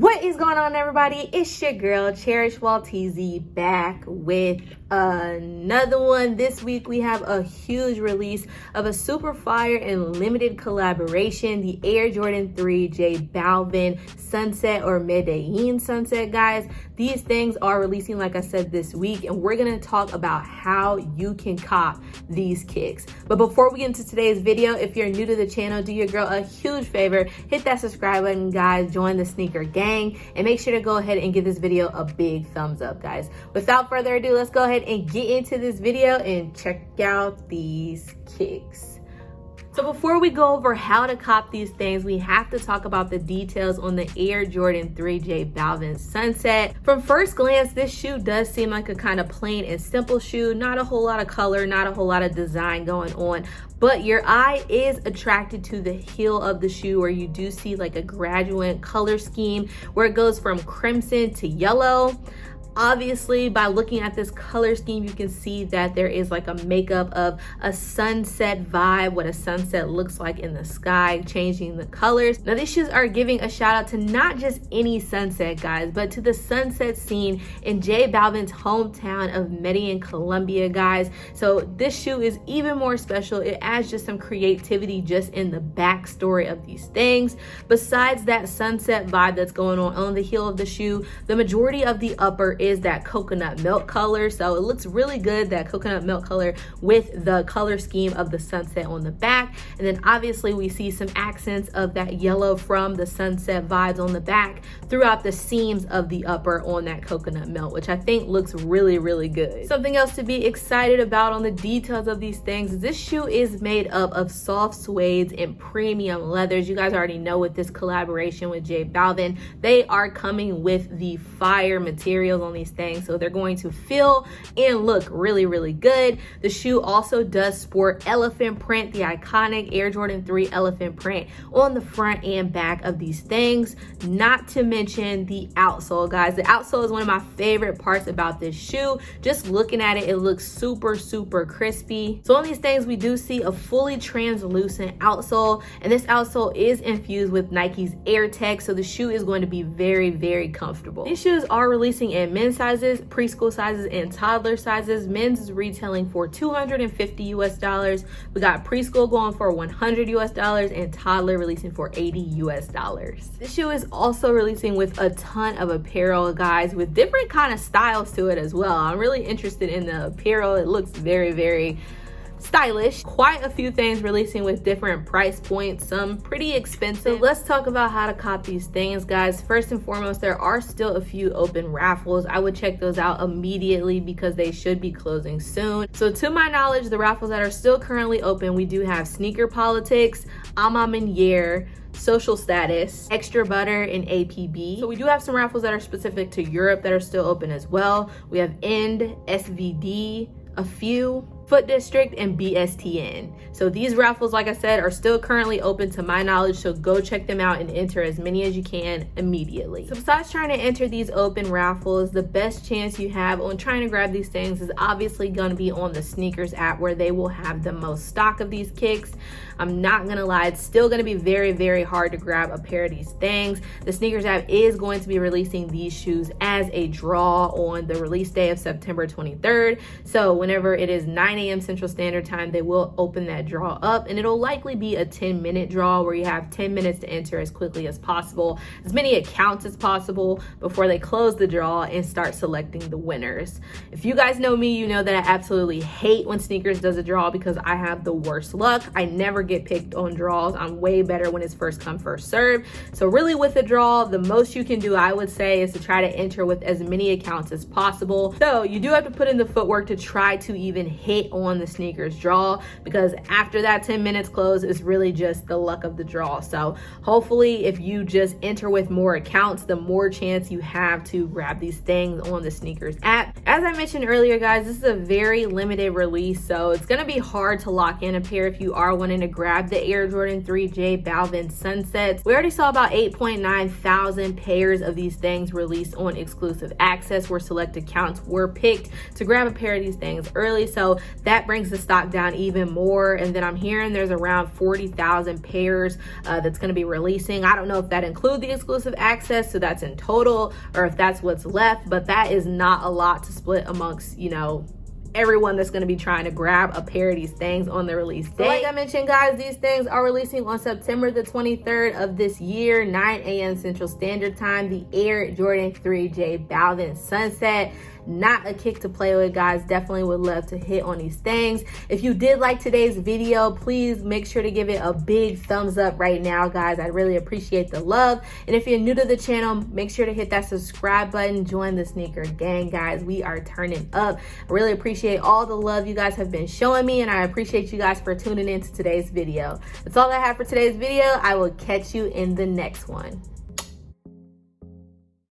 What is going on, everybody? It's your girl Cherish Walteezy back with another one. This week we have a huge release of a super fire and limited collaboration, the Air Jordan 3 J Balvin Sunset or Medellin Sunset, guys. These things are releasing, like I said, this week, and we're gonna talk about how you can cop these kicks. But before we get into today's video, if you're new to the channel, do your girl a huge favor, hit that subscribe button, guys, join the sneaker gang, and make sure to go ahead and give this video a big thumbs up, guys. Without further ado, let's go ahead and get into this video and check out these kicks. So before we go over how to cop these things, we have to talk about the details on the Air Jordan 3 J Balvin Sunset. From first glance, this shoe does seem like a kind of plain and simple shoe. Not a whole lot of color, not a whole lot of design going on, but your eye is attracted to the heel of the shoe, where you do see like a graduate color scheme where it goes from crimson to yellow. Obviously, by looking at this color scheme, you can see that there is like a makeup of a sunset vibe, what a sunset looks like in the sky, changing the colors. Now, these shoes are giving a shout out to not just any sunset, guys, but to the sunset scene in J Balvin's hometown of Medellin, Colombia, guys. So this shoe is even more special. It adds just some creativity just in the backstory of these things. Besides that sunset vibe that's going on the heel of the shoe, the majority of the upper is that coconut milk color. So it looks really good, that coconut milk color with the color scheme of the sunset on the back. And then obviously we see some accents of that yellow from the sunset vibes on the back throughout the seams of the upper on that coconut milk, which I think looks really, really good. Something else to be excited about on the details of these things is this shoe is made up of soft suedes and premium leathers. You guys already know with this collaboration with J Balvin, they are coming with the fire materials on these things, so they're going to feel and look really, really good. The shoe also does sport elephant print, the iconic Air Jordan 3 elephant print on the front and back of these things, not to mention the outsole, guys. The outsole is one of my favorite parts about this shoe. Just looking at it, it looks super, super crispy. So on these things, we do see a fully translucent outsole, and this outsole is infused with Nike's Air Tech, so the shoe is going to be very, very comfortable. These shoes are releasing in men's sizes, preschool sizes, and toddler sizes. Men's is retailing for $250 US. We got preschool going for $100 US and toddler releasing for $80 US. This shoe is also releasing with a ton of apparel, guys, with different kind of styles to it as well. I'm really interested in the apparel. It looks very, very stylish. Quite a few things releasing with different price points, some pretty expensive. So let's talk about how to cop these things, guys. First and foremost, there are still a few open raffles. I would check those out immediately because they should be closing soon. So to my knowledge, the raffles that are still currently open, we do have Sneaker Politics, Ama Meniere, Social Status, Extra Butter, and APB. So we do have some raffles that are specific to Europe that are still open as well. We have End, SVD, a few, Foot District, and BSTN. So these raffles, like I said, are still currently open to my knowledge, so go check them out and enter as many as you can immediately. So besides trying to enter these open raffles, the best chance you have on trying to grab these things is obviously going to be on the sneakers app, where they will have the most stock of these kicks. I'm not gonna lie, it's still gonna be very, very hard to grab a pair of these things. The sneakers app is going to be releasing these shoes as a draw on the release day of September 23rd. So whenever it is 9 a.m. Central Standard Time, they will open that draw up, and it'll likely be a 10-minute draw where you have 10 minutes to enter as quickly as possible, as many accounts as possible before they close the draw and start selecting the winners. If you guys know me, you know that I absolutely hate when Sneakers does a draw because I have the worst luck. I never get picked on draws. I'm way better when it's first come, first serve. So really with a draw, the most you can do, I would say, is to try to enter with as many accounts as possible. So you do have to put in the footwork to try to even hit on the sneakers draw, because after that 10 minutes close, it's really just the luck of the draw. So hopefully if you just enter with more accounts, the more chance you have to grab these things on the sneakers app. As I mentioned earlier, guys, this is a very limited release, so it's going to be hard to lock in a pair if you are wanting to grab the Air Jordan 3 J Balvin Sunsets. We already saw about 8.9 thousand pairs of these things released on exclusive access, where select accounts were picked to grab a pair of these things early, so that brings the stock down even more. And then I'm hearing there's around 40,000 pairs that's going to be releasing. I don't know if that includes the exclusive access, so that's in total, or if that's what's left, but that is not a lot to split amongst, you know, everyone that's going to be trying to grab a pair of these things on the release date. So like I mentioned, guys, these things are releasing on September the 23rd of this year, 9 a.m. Central Standard Time. The Air Jordan 3 J Balvin Sunset. Not a kick to play with, guys. Definitely would love to hit on these things. If you did like today's video, please make sure to give it a big thumbs up right now, guys. I really appreciate the love. And if you're new to the channel, make sure to hit that subscribe button. Join the sneaker gang, guys. We are turning up. I really appreciate all the love you guys have been showing me, and I appreciate you guys for tuning in to today's video. That's all I have for today's video. I will catch you in the next one.